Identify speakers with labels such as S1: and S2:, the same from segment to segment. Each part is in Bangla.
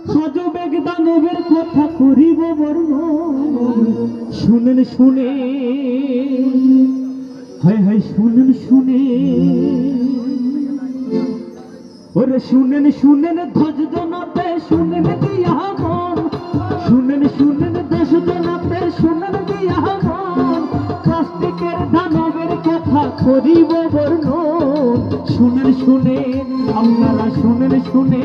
S1: সজবেগ দানবের কথা করিব বর্ণন। শুনেন শুনে, হায় হায় শুনেন শুনে, ওরে শুনেন শুনেন ধ্বজ জনাতে শুনেন দিয়া মন। শুনেন শুনেন দেশ জনাতে শুনেন দিয়া মন। প্লাস্টিকের দানবের কথা করিব বর্ণন। শুনেন শুনে, আপনারা শুনেন শুনে।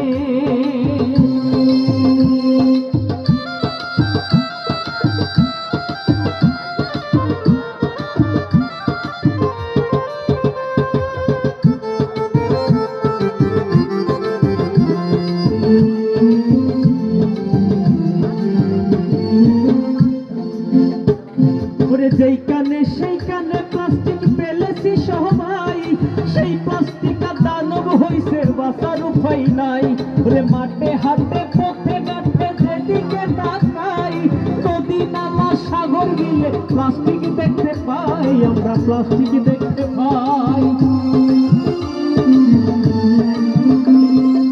S1: যেই কানে সেই কানে প্লাস্টিক পেলেছি সবাই, সেই প্লাস্টিক দানব হইছে বাঁচার উপায় নাই। ওরে মাঠে হাটে পথে ঘাটে যেদিকে তাকাই, নদী নালা সাগর মিলে প্লাস্টিক দেখতে পাই, আমরা প্লাস্টিক দেখতে পাই।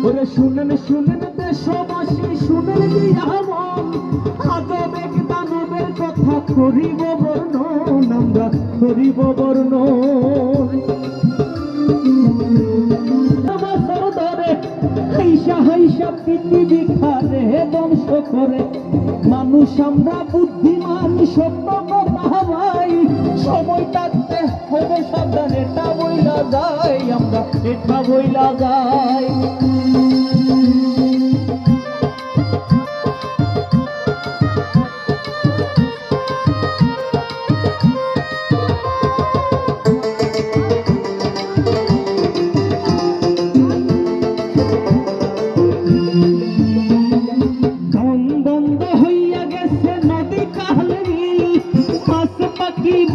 S1: ওরে শুনেন শুনেন দেশবাসী শুনেন দিয়া মন। আজবেগ দানবের কথা করিব বর্ণন, আমরা করিব বর্ণন। বছর ধরে হাইসা হাইসা পৃথিবী খারে ধ্বংস করে মানুষ, আমরা বুদ্ধিমান সত্য কথা ভাই। সময় থাকতে হবে সাবধান, এটা বইলা যায়, আমরা এটা বইলা যাই।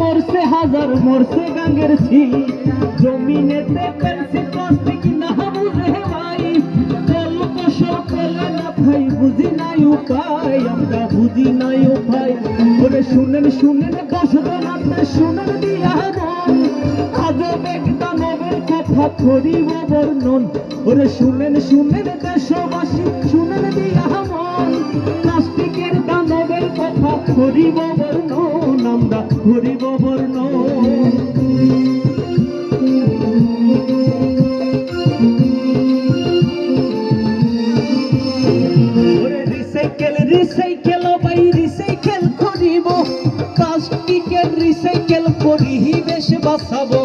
S1: মরছে হাজার মরছে গাঙ্গের ছিল, জমিনেতে ফেলছে প্লাস্টিক না বুঝে ভাই। গল্প সব পেলে না ভাই, বুঝি নাই উপায়, আমরা বুঝি নাই উপায়। ওরে শুনেন শুনেন দশ জনাতে শুনেন দিয়া মন। আজবেগ দানবের কথা করিব বর্ণন। ওরে শুনেন শুনেন দেশবাসী শুনেন দিয়া মন। প্লাস্টিকের দানবের কথা করিব বর্ণন, আমরা করিব বর্ণন। ওরে রিসাইকেল রিসাইকেল ভাই রিসাইকেল করিব, প্লাস্টিকের রিসাইকেল করি বেশ বাঁচাবো।